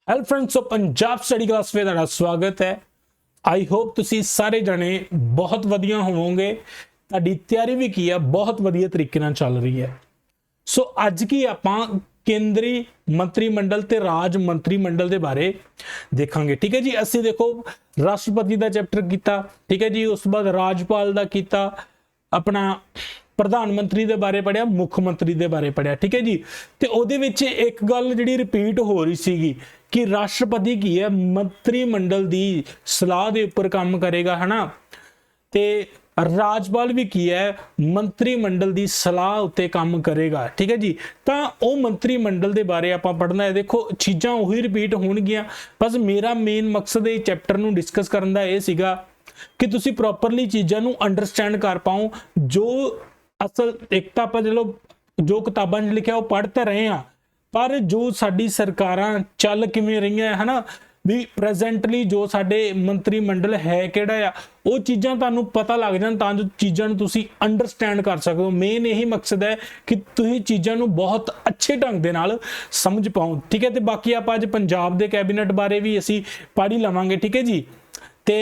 Hello friends, सो Punjab study class में तुहाडा स्वागत है। आई होप तुसी सारे जने बहुत वधिया होवोगे। तुहाडी तैयारी भी की है बहुत वधिया तरीके नाल चल रही है। सो अज की आपां केंद्री मंत्रिमंडल ते राज मंत्रिमंडल के बारे देखांगे। ठीक है जी, असी देखो राष्ट्रपति का चैप्टर किया, ठीक है जी। उस तो बाद राजपाल का किया, अपना प्रधानमंत्री के बारे पढ़िया, मुख मंत्री के बारे पढ़िया। ठीक है जी। तो ਉਹਦੇ ਵਿੱਚ एक गल जी रिपीट हो रही सी कि राष्ट्रपति की है मंत्रिमंडल की सलाह के उपर काम करेगा, है ना। ते राजपाल भी की है मंत्रिमंडल की सलाह उत्ते काम करेगा। ठीक है जी। तो वह मंत्रिमंडल के बारे आप पढ़ना है। देखो चीज़ां उही रिपीट होणगियां, बस मेरा मेन मकसद इस चैप्टर नूं डिस्कस करन दा इह सीगा कि तुसी प्रॉपरली चीज़ां नूं अंडरस्टैंड कर पाओ। जो असल एक तो आप चलो जो किताबां च लिखिया वो पढ़ तो रहे हैं, पर जो साडी सरकारां चल किवें रहीआं है ना, भी प्रेजेंटली जो साडे मंत्रिमंडल है किहड़ा आ, वो चीज़ां तुहानूं पता लग जाण तां जो चीज़ां नूं तुसीं अंडरस्टैंड कर सको। मेन यही मकसद है कि तुसीं चीज़ां नूं बहुत अच्छे ढंग दे नाल समझ पाओ। ठीक है। तो बाकी आप अज पंजाब दे कैबिनेट बारे भी असीं पढ़ ही लवांगे। ठीक है जी। ते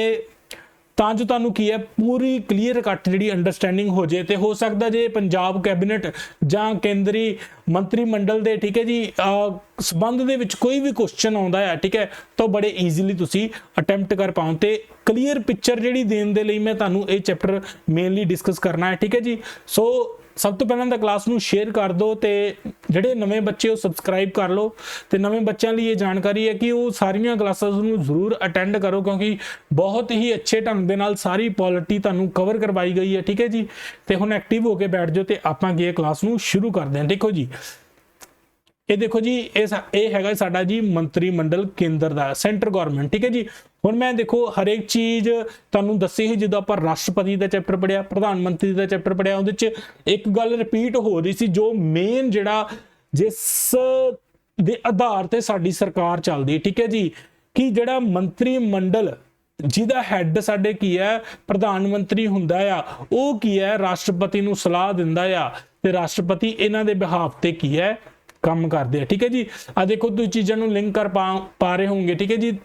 ਤਾਂ जो तुहानूं की है पूरी क्लीयर कट जी अंडरस्टैंडिंग हो जाए। तो हो सकता जे पंजाब कैबिनेट जां केंद्री मंत्रिमंडल दे, ठीक है जी, संबंध दे विच कोई भी क्वेश्चन आउंदा है, ठीक है, तो बड़े ईजीली तुसीं अटैम्प्ट कर पाओ। तो क्लीयर पिक्चर जी देण दे लई मैं तुहानूं ये चैप्टर मेनली डिस्कस करना है। ठीक है जी। सो सब तो पहले तो क्लास नूं शेयर कर दो, तो ਜਿਹੜੇ नवे बच्चे वो सबसक्राइब कर लो। तो नवे बच्चों लिए ये जानकारी है कि वो सारिया क्लासां नूं जरूर अटेंड करो, क्योंकि बहुत ही अच्छे ढंग दे नाल सारी पॉलिटी तुहानूं कवर करवाई गई है। ठीक है जी। तो हुण एक्टिव होकर बैठ जाओ, तो आपां की क्लास नूं शुरू करते हैं। देखो जी, ये देखो जी, ये हैगा साडा जी मंत्रिमंडल केंद्र का, सेंटर गवर्नमेंट। ठीक है जी। हुण मैं देखो हर एक चीज़ तुहानूं दस्सी ही, जो आपां राष्ट्रपति का चैप्टर पढ़िया, प्रधानमंत्री का चैप्टर पढ़िया, उहदे च एक गल रिपीट हो रही सी, जो मेन जिहड़ा जिस दे आधार ते साडी सरकार चलदी। ठीक है जी। कि जिहड़ा मंत्रिमंडल जिहदा हैड साडे की है प्रधानमंत्री हुंदा आ, वो की है राष्ट्रपति नूं सलाह दिंदा आ, ते राष्ट्रपति इन्हां दे बिहाफ ते की है काम करते हैं। ठीक है जी। आ देखो तुम चीज़ों को लिंक कर पा रहे होंगे। ठीक है जी।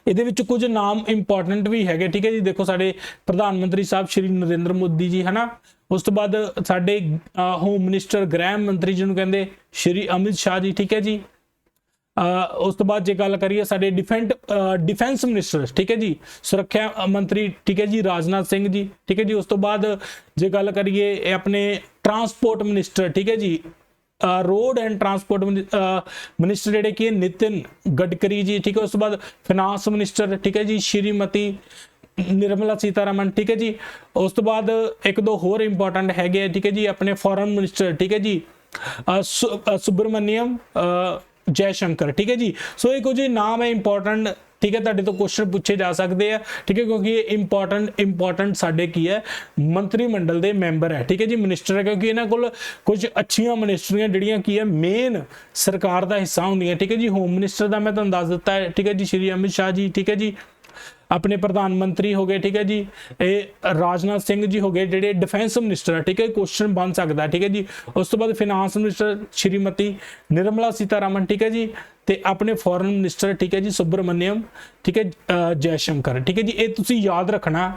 ये कुछ नाम इंपॉर्टेंट भी है। ठीक है जी। देखो साडे प्रधानमंत्री साहब श्री नरेंद्र मोदी जी, है ना। उस तो बाद साडे होम मिनिस्टर गृह मंत्री जिन्होंने कहते श्री अमित शाह जी। ठीक है जी। उस तो बाद जे गल करिए साडे डिफेंस मिनिस्टर, ठीक है जी, सुरक्षा मंत्री, ठीक है जी, राजनाथ सिंह जी। ठीक है जी। उस तो बाद जे गल करिए अपने ट्रांसपोर्ट मिनिस्टर, ठीक है जी, रोड एंड ट्रांसपोर्ट मिनिस्टर जिहड़े कि नितिन गडकरी जी। ठीक है। उस तो बाद फिनांस मिनिस्टर, ठीक है जी, श्रीमती निर्मला सीतारमन। ठीक है जी। उस तो बाद एक दो होर इंपॉर्टेंट है, ठीक है जी, अपने फॉरेन मिनिस्टर, ठीक है जी, सुब्रमण्यम जयशंकर। ठीक है जी। सो एक जी नाम है इंपॉर्टेंट, ठीक है, तुहाडे तो क्वेश्चन पूछे जा सकते हैं। ठीक है, क्योंकि ये इंपॉर्टेंट साडे की है मंत्रिमंडल के मैंबर है। ठीक है जी, मिनिस्टर है, क्योंकि इन्हां कोल कुछ अच्छियां मिनिस्ट्रियां जिहड़ियां की है मेन सरकार का हिस्सा होंदियां। ठीक है जी। होम मिनिस्टर का मैं तुहानूं दस दिता है, ठीक है जी, श्री अमित शाह जी। ठीक है जी। अपने प्रधानमंत्री हो गए, ठीक है जी, ये राजनाथ सिंह जी हो गए जिहड़े डिफेंस मिनिस्टर है। ठीक है, क्वेश्चन बन सकता है। ठीक है जी। उस तो बाद फिनांस मिनिस्टर श्रीमती निर्मला सीतारमन। ठीक है जी। ते अपने फॉरेन मिनिस्टर, ठीक है जी, सुब्रमण्यम, ठीक है, जयशंकर। ठीक है जी। ये तुसीं याद रखना।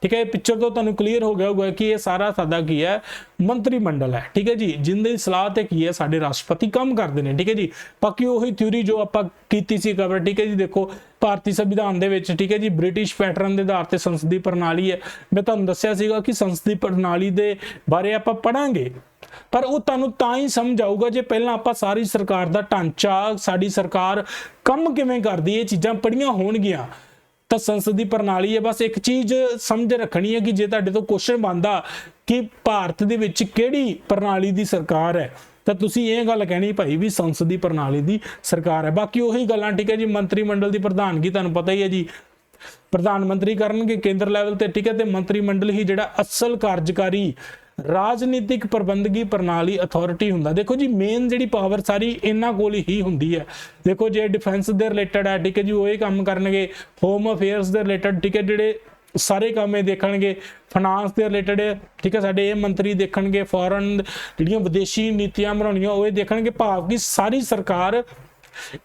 ठीक है, पिक्चर तो तुहानूं क्लीयर हो गया होगा कि ये सारा साडा की है मंत्रिमंडल है। ठीक है जी, जिंदे सलाह ते की है साडे राष्ट्रपति काम करते हैं। ठीक है जी। बाकी वही थ्योरी जो आपां कीती सी कवर। ठीक है जी। देखो भारतीय संविधान दे विच, ठीक है जी, ब्रिटिश पैटर्न के आधार पर संसदीय प्रणाली है। मैं तुहानूं दस्सिया सीगा कि संसदीय प्रणाली के बारे आपां पढ़ांगे, पर वो तुहानूं तां ही समझ आऊगा जे पहलां आपां सारी सरकार दा ढांचा, साडी सरकार काम किवें करदी, ये चीज़ां पढ़ियां होणगियां। तो संसदीय प्रणाली है, बस एक चीज़ समझ रखनी है कि जे तुहाडे तो क्वेश्चन बनदा कि भारत दे विच किहड़ी प्रणाली दी सरकार है, तो तुसीं ये गल कहनी भाई भी संसदीय प्रणाली दी सरकार है। बाकी उही गल्लां, ठीक है जी, मंत्रिमंडल की प्रधानगी तुहानूं पता ही है जी, प्रधानमंत्री करनगे केंद्र लैवल ते। ठीक है। तो मंत्रिमंडल ही जिहड़ा असल कार्यकारी राजनीतिक प्रबंधकी प्रणाली अथॉरिटी हुंदा। देखो जी मेन जिहड़ी पावर सारी इन्हां कोल ही हुंदी है। देखो जे डिफेंस दे रिलेटेड है, ठीक है जी, वो ये काम करनगे। होम अफेयर्स दे रिलेटेड, ठीक है, जिहड़े सारे काम ये देखणगे। फाइनांस के रिलेटेड, ठीक है, साडे ये मंत्री देखणगे। फॉरन जिहड़ियां विदेशी नीतियां बनाउणियां वो देखणगे। भाव कि सारी सरकार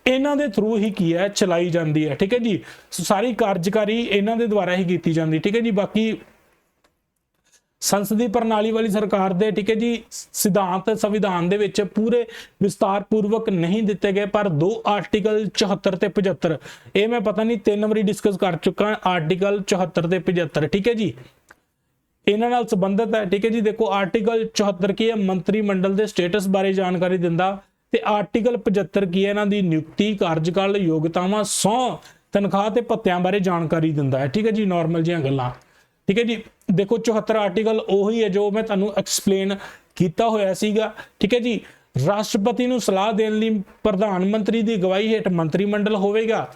ਇਹਨਾਂ ਦੇ ਥਰੂ ਹੀ ਕੀ ਹੈ ਚਲਾਈ ਜਾਂਦੀ ਹੈ। ठीक है जी, ਸਾਰੀ ਕਾਰਜਕਾਰੀ ਇਹਨਾਂ ਦੇ ਦੁਆਰਾ ਹੀ ਕੀਤੀ ਜਾਂਦੀ। ठीक है जी, ਬਾਕੀ ਸੰਸਦੀ ਪ੍ਰਣਾਲੀ ਵਾਲੀ ਸਰਕਾਰ ਦੇ ठीक है जी ਸਿਧਾਂਤ ਸੰਵਿਧਾਨ ਦੇ ਵਿੱਚ ਪੂਰੇ ਵਿਸਤਾਰ ਪੂਰਵਕ ਨਹੀਂ ਦਿੱਤੇ ਗਏ, ਪਰ 2 ਆਰਟੀਕਲ 74 ਤੇ 75 ਇਹ ਮੈਂ ਪਤਾ ਨਹੀਂ 3 ਵਾਰੀ ਡਿਸਕਸ ਕਰ ਚੁੱਕਾ। ਆਰਟੀਕਲ 74 ਤੇ 75 ठीक है जी ਇਹਨਾਂ ਨਾਲ ਸੰਬੰਧਿਤ ਹੈ। ठीक है जी, देखो ਆਰਟੀਕਲ 74 ਕੀ ਹੈ, ਮੰਤਰੀ ਮੰਡਲ ਦੇ ਸਟੇਟਸ ਬਾਰੇ ਜਾਣਕਾਰੀ ਦਿੰਦਾ, ਤੇ ਆਰਟੀਕਲ 75 ਕੀ ਹੈ, ਇਹਨਾਂ ਦੀ ਨਿਯੁਕਤੀ, ਕਾਰਜਕਾਲ, ਯੋਗਤਾਵਾਂ, ਸਹੁੰ, ਤਨਖਾਹ ਤੇ ਭੱਤਿਆਂ ਬਾਰੇ ਜਾਣਕਾਰੀ ਦਿੰਦਾ ਹੈ। ठीक है जी, ਨੋਰਮਲ ਜਿਹੀਆਂ ਗੱਲਾਂ। ठीक है जी, देखो 74 आर्टिकल ਉਹੀ ਹੈ ਜੋ ਮੈਂ ਤੁਹਾਨੂੰ ਐਕਸਪਲੇਨ ਕੀਤਾ ਹੋਇਆ ਸੀਗਾ। ठीक है जी, ਰਾਸ਼ਟਰਪਤੀ ਨੂੰ ਸਲਾਹ ਦੇਣ ਲਈ ਪ੍ਰਧਾਨ ਮੰਤਰੀ ਦੀ ਅਗਵਾਈ ਹੇਠ ਮੰਤਰੀ ਮੰਡਲ ਹੋਵੇਗਾ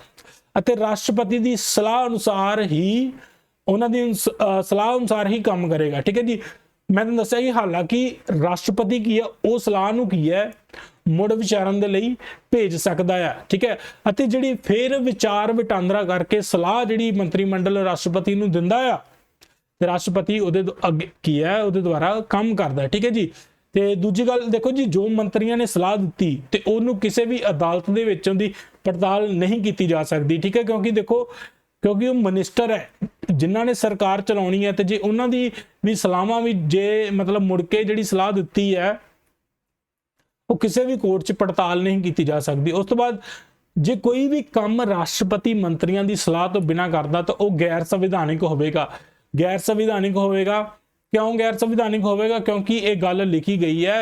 ਅਤੇ ਰਾਸ਼ਟਰਪਤੀ ਦੀ ਸਲਾਹ ਅਨੁਸਾਰ ਹੀ ਉਹਨਾਂ ਦੀ ਸਲਾਹ ਅਨੁਸਾਰ ਹੀ ਕੰਮ ਕਰੇਗਾ। ठीक है जी, ਮੈਂ ਤੁਹਾਨੂੰ ਦੱਸਿਆ ਕਿ ਹਾਲਾਂਕਿ ਰਾਸ਼ਟਰਪਤੀ ਕੀ ਹੈ ਉਹ ਸਲਾਹ ਨੂੰ ਕੀ ਹੈ ਮੁੜ ਵਿਚਾਰਨ ਦੇ ਲਈ ਭੇਜ ਸਕਦਾ ਹੈ। ठीक है, ਅਤੇ ਜਿਹੜੀ ਫੇਰ ਵਿਚਾਰ ਵਟਾਂਦਰਾ ਕਰਕੇ ਸਲਾਹ ਜਿਹੜੀ ਮੰਤਰੀ ਮੰਡਲ ਰਾਸ਼ਟਰਪਤੀ ਨੂੰ ਦਿੰਦਾ ਆ, ਰਾਸ਼ਟਰਪਤੀ ਉਹਦੇ ਅੱਗੇ ਕੀ ਹੈ ਉਹਦੇ ਦੁਆਰਾ ਕੰਮ ਕਰਦਾ। ठीक है जी, ਤੇ ਦੂਜੀ ਗੱਲ ਦੇਖੋ ਜੀ, ਜੋ ਮੰਤਰੀਆਂ ਨੇ ਸਲਾਹ ਦਿੱਤੀ ਤੇ ਉਹਨੂੰ ਕਿਸੇ ਵੀ ਅਦਾਲਤ ਦੇ ਵਿੱਚ ਉਹਦੀ ਪੜਤਾਲ ਨਹੀਂ ਕੀਤੀ ਜਾ ਸਕਦੀ। ठीक है, ਕਿਉਂਕਿ ਦੇਖੋ ਕਿਉਂਕਿ ਉਹ ਮਿਨਿਸਟਰ ਹੈ ਜਿਨ੍ਹਾਂ ਨੇ ਸਰਕਾਰ ਚਲਾਉਣੀ ਹੈ, ਤੇ ਜੇ ਉਹਨਾਂ ਦੀ ਵੀ ਸਲਾਹਾਂ ਵੀ ਜੇ ਮਤਲਬ ਮੁੜ ਕੇ ਜਿਹੜੀ ਸਲਾਹ ਦਿੱਤੀ ਹੈ ਉਹ ਕਿਸੇ ਵੀ ਕੋਰਟ 'ਚ ਪੜਤਾਲ ਨਹੀਂ ਕੀਤੀ ਜਾ ਸਕਦੀ। ਉਸ ਤੋਂ ਬਾਅਦ ਜੇ ਕੋਈ ਵੀ ਕੰਮ ਰਾਸ਼ਟਰਪਤੀ ਮੰਤਰੀਆਂ ਦੀ ਸਲਾਹ ਤੋਂ ਬਿਨਾਂ ਕਰਦਾ ਤਾਂ ਉਹ ਗੈਰ ਸੰਵਿਧਾਨਿਕ ਹੋਵੇਗਾ। गैर संविधानिक होगा। क्यों गैर संविधानिक होगा? क्योंकि एक गल लिखी गई है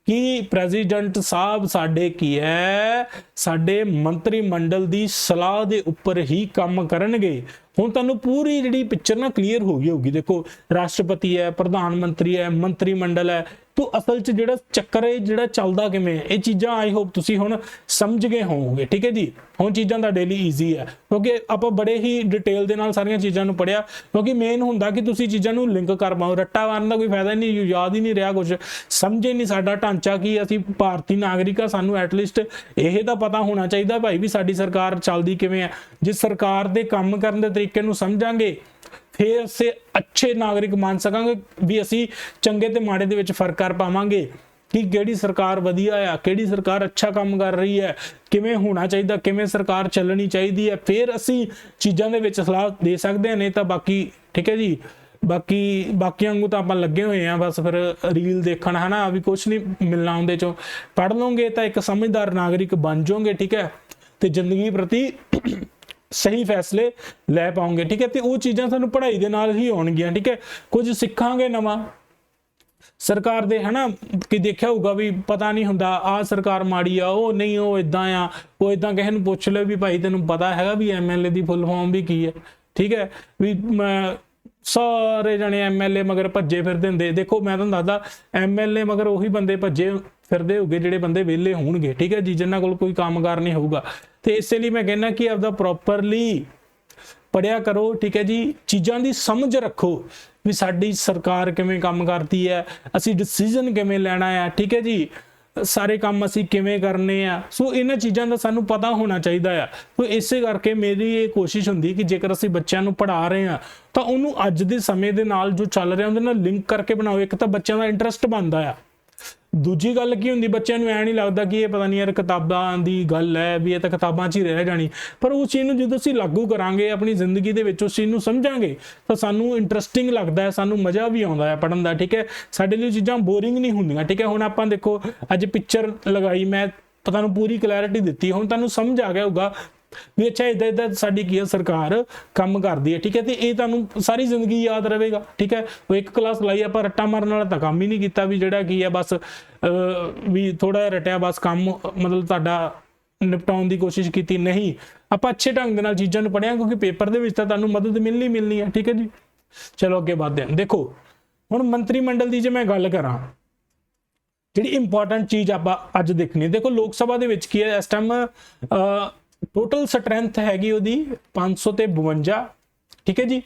कि प्रेजिडेंट साहब साडे की है साडे मंत्री मंडल की सलाह के उपर ही काम करनगे। हुण तुहानूं पूरी जिहड़ी पिक्चर ना क्लीयर हो गई होगी। देखो राष्ट्रपति है, प्रधानमंत्री है, मंत्री मंडल है, तो असल च जिहड़ा चक्कर है जिहड़ा चलदा किवें ये चीज़ां आई होप तुसीं हुण समझ गए होवोगे। ठीक है जी, हुण चीज़ां दा डेली ईजी है क्योंकि आपां बड़े ही डिटेल दे नाल सारियां चीज़ां नूं पढ़िया, क्योंकि मेन हुंदा कि तुसीं चीज़ां नूं लिंक कर पाओ। रट्टा मारन दा कोई फायदा नहीं, याद ही नहीं रहा कुछ, समझे नहीं साडा ढांचा कि असीं भारती नागरिक आ, सानूं एटलीस्ट ਇਹ ਤਾਂ पता होना चाहिए भाई भी साडी सरकार चलदी किवें है। जे सरकार दे काम करन दे तरीके नूं समझांगे फिर असीं अच्छे नागरिक मान सकांगे भी असीं चंगे ते माड़े दे विच फर्क कर पावांगे कि किहड़ी सरकार वधिया आ, किहड़ी सरकार अच्छा काम कर रही है, किवें होना चाहिए, किवें सरकार चलनी चाहिए है, फिर असीं चीज़ां दे विच सलाह दे सकदे हां। नहीं तां बाकी ठीक है जी, बाकी वांगू तो आपां लगे हुए हैं बस फिर रील देखण है ना, भी कुछ नहीं मिलना उहदे चों। पढ़ लोगे तो एक समझदार नागरिक बन जाओगे। ठीक है, तो जिंदगी प्रति सही फैसले लै पाओगे। ठीक है, तो वो चीज़ां सानूं पढ़ाई दे नाल ही होणगियां। ठीक है, कुछ सिखांगे नवां सरकार दे है ना, कि देखिया होगा भी पता नहीं हुंदा आ सरकार माड़ी आ, वो नहीं वो इदां आ, वो इदां किसे नूं पुछ ले भी भाई तैनूं पता हैगा भी MLA दी फुल फॉर्म भी की है। ठीक है, भी सारे जने MLA मगर भज्जे फिरदे हुंदे। देखो मैं तुहानूं दसदा MLA मगर उही बंदे भज्जे फिरदे होगे जिहड़े बंदे विहले होणगे। ठीक है जी, जिन्हां कोल कोई कामगार नहीं होऊगा। तो इसलिए मैं कहना कि आपदा प्रॉपरली पढ़िया करो। ठीक है जी, चीज़ां की समझ रखो भी साडी सरकार किवें काम करती है, असी डिसीजन किवें लेना है। ठीक है जी, सारे काम असी किवें करने आ, सो इन्हां चीज़ां दा सानूं पता होना चाहिए आ। तो इस करके मेरी ये कोशिश हुंदी कि जेकर असी बच्चों नूं पढ़ा रहे हैं तो उन्होंने अज दे समय दे नाल जो चल रहा उहदे नाल लिंक करके बनाओ। एक तो बच्चों का इंटरस्ट बनता है, दूजी गल की हुंदी बच्चों नूं ऐ नहीं लगता कि ये पता नहीं यार किताबां दी गल है भी ये तो किताबां 'च ही रह जानी, पर उस चीज़ नूं जदों असीं लागू करांगे अपनी जिंदगी दे विच उस चीज़ नूं समझांगे तो सानूं इंटरस्टिंग लगता है, सानूं मज़ा भी आउंदा है पढ़न दा। ठीक है, साडे लई चीज़ां बोरिंग नहीं हुंदियां। ठीक है, हुण आपां देखो अज पिक्चर लगाई मैं तुहानूं पूरी क्लैरिटी दित्ती, हुण तुहानूं समझ आ गया होगा भी अच्छा इदा इदा साडी की है सरकार काम करती है। ठीक है, तो ये तुहानूं सारी जिंदगी याद रहेगा। ठीक है, वो एक क्लास लाई आपां रट्टा मारन वाला तां काम ही नहीं कीता भी जिहड़ा की है बस भी थोड़ा रटिया बस काम मतलब तुहाडा निपटाउण दी कोशिश की नहीं। आपां अच्छे ढंग दे नाल चीज़ां नूं पढ़िया क्योंकि पेपर दे विच तां तुहानूं मदद मिलनी है। ठीक है जी, चलो अगे बढ़दे हां। देखो हुण मंत्री मंडल की जे मैं गल करां जिहड़ी इंपॉर्टेंट चीज़ आपां अज देखनी, देखो लोक सभा दे विच की है इस टाइम टोटल स्ट्रेंथ हैगी उहदी 552। ठीक है जी,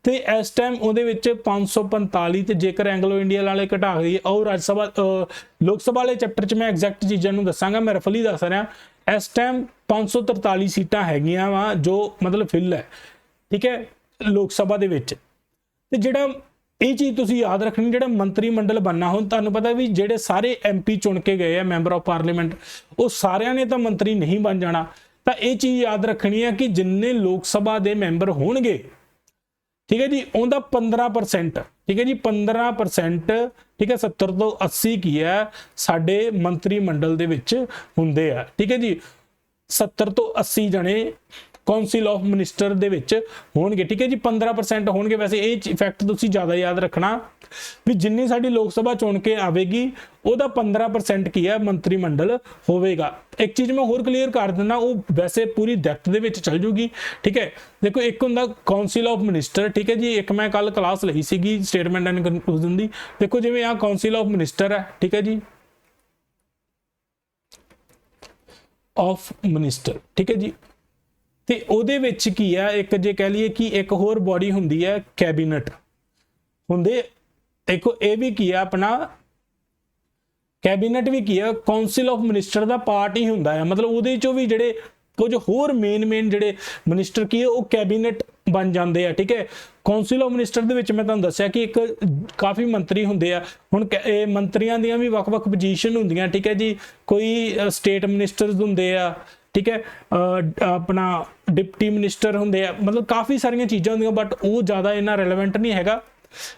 तो इस टाइम उहदे विच 545 ते जेकर एंग्लो इंडिया वाले घटा गई और राज्य सभा लोक सभा वाले चैप्टर च मैं एग्जैक्ट चीज़ां नूं दसांगा, मैं रफली दस रहा। इस टाइम 543 सीटां हैगियां वा जो मतलब फिल है। ठीक है, लोक सभा दे विच ते जिहड़ा ਇਹ ਚੀਜ਼ ਤੁਸੀਂ ਯਾਦ ਰੱਖਣੀ, ਜਿਹੜਾ ਮੰਤਰੀ ਮੰਡਲ ਬਣਨਾ, ਹੁਣ ਤੁਹਾਨੂੰ ਪਤਾ ਵੀ ਜਿਹੜੇ ਸਾਰੇ MP ਚੁਣ ਕੇ ਗਏ ਆ ਮੈਂਬਰ ਆਫ ਪਾਰਲੀਮੈਂਟ, ਉਹ ਸਾਰਿਆਂ ਨੇ ਤਾਂ ਮੰਤਰੀ ਨਹੀਂ ਬਣ ਜਾਣਾ। ਤਾਂ ਇਹ ਚੀਜ਼ ਯਾਦ ਰੱਖਣੀ ਹੈ ਕਿ ਜਿੰਨੇ ਲੋਕ ਸਭਾ ਦੇ ਮੈਂਬਰ ਹੋਣਗੇ, ਠੀਕ ਹੈ ਜੀ, ਉਹਦਾ 15%, ਠੀਕ ਹੈ ਜੀ, 15%, ਠੀਕ ਹੈ, 70 ਤੋਂ 80 ਕੀ ਹੈ ਸਾਡੇ ਮੰਤਰੀ ਮੰਡਲ ਦੇ ਵਿੱਚ ਹੁੰਦੇ ਆ, ਠੀਕ ਹੈ ਜੀ। 70 ਤੋਂ 80 ਜਣੇ ਕੌਂਸਲ ਆਫ ਮਿਨਿਸਟਰ ਦੇ ਵਿੱਚ ਹੋਣਗੇ, ਠੀਕ ਹੈ ਜੀ। 15% ਹੋਣਗੇ। ਵੈਸੇ ਇਹ ਫੈਕਟ ਤੁਸੀਂ ਜ਼ਿਆਦਾ ਯਾਦ ਰੱਖਣਾ ਵੀ ਜਿੰਨੀ ਸਾਡੀ ਲੋਕ ਸਭਾ ਚੁਣ ਕੇ ਆਵੇਗੀ ਉਹਦਾ 15% ਕੀ ਹੈ ਮੰਤਰੀ ਮੰਡਲ ਹੋਵੇਗਾ। ਇੱਕ ਚੀਜ਼ ਮੈਂ ਹੋਰ ਕਲੀਅਰ ਕਰ ਦਿੰਦਾ, ਉਹ ਵੈਸੇ ਪੂਰੀ ਡੈਪਥ ਦੇ ਵਿੱਚ ਚੱਲ ਜੂਗੀ, ਠੀਕ ਹੈ। ਦੇਖੋ ਇੱਕ ਹੁੰਦਾ ਕੌਂਸਲ ਆਫ ਮਿਨਿਸਟਰ, ਠੀਕ ਹੈ ਜੀ, ਇੱਕ ਮੈਂ ਕੱਲ ਕਲਾਸ ਲਈ ਸੀਗੀ ਸਟੇਟਮੈਂਟ ਐਂਡ ਕਨਕਲੂਜਨ ਦੀ। ਦੇਖੋ ਜਿਵੇਂ ਆ ਕੌਂਸਲ ਆਫ ਮਿਨਿਸਟਰ ਹੈ, ਠੀਕ ਹੈ ਜੀ, ਆਫ ਮਿਨਿਸਟਰ, ਠੀਕ ਹੈ ਜੀ। ਤੇ ਉਹਦੇ ਵਿੱਚ ਕੀ ਆ, ਇੱਕ ਜੇ ਕਹਿ ਲਈਏ ਕਿ ਇੱਕ ਹੋਰ ਬੋਡੀ ਹੁੰਦੀ ਹੈ ਕੈਬਨਿਟ ਹੁੰਦੇ। ਦੇਖੋ ਇਹ ਵੀ ਕੀ ਆ ਆਪਣਾ ਕੈਬਨਿਟ ਵੀ ਕੀ ਆ ਕੌਂਸਲ ਆਫ ਮਿਨਿਸਟਰ ਦਾ ਪਾਰਟ ਹੀ ਹੁੰਦਾ ਹੈ। ਮਤਲਬ ਉਹਦੇ ਚੋਂ ਵੀ ਜਿਹੜੇ ਕੁਝ ਹੋਰ ਮੇਨ ਜਿਹੜੇ ਮਿਨਿਸਟਰ ਕੀ ਹੈ ਉਹ ਕੈਬਨਿਟ ਬਣ ਜਾਂਦੇ ਆ, ਠੀਕ ਹੈ। ਕੌਂਸਲ ਆਫ ਮਿਨਿਸਟਰ ਦੇ ਵਿੱਚ ਮੈਂ ਤੁਹਾਨੂੰ ਦੱਸਿਆ ਕਿ ਇੱਕ ਕਾਫੀ ਮੰਤਰੀ ਹੁੰਦੇ ਆ। ਹੁਣ ਮੰਤਰੀਆਂ ਦੀਆਂ ਵੀ ਵੱਖ-ਵੱਖ ਪੋਜੀਸ਼ਨ ਹੁੰਦੀਆਂ, ਠੀਕ ਹੈ ਜੀ। ਕੋਈ ਸਟੇਟ ਮਿਨਿਸਟਰਸ ਹੁੰਦੇ ਆ, ਠੀਕ ਹੈ, ਆਪਣਾ ਡਿਪਟੀ ਮਿਨਿਸਟਰ ਹੁੰਦੇ ਆ, ਮਤਲਬ ਕਾਫੀ ਸਾਰੀਆਂ ਚੀਜ਼ਾਂ ਹੁੰਦੀਆਂ, ਬਟ ਉਹ ਜ਼ਿਆਦਾ ਇੰਨਾ ਰੈਲੇਵੈਂਟ ਨਹੀਂ ਹੈਗਾ।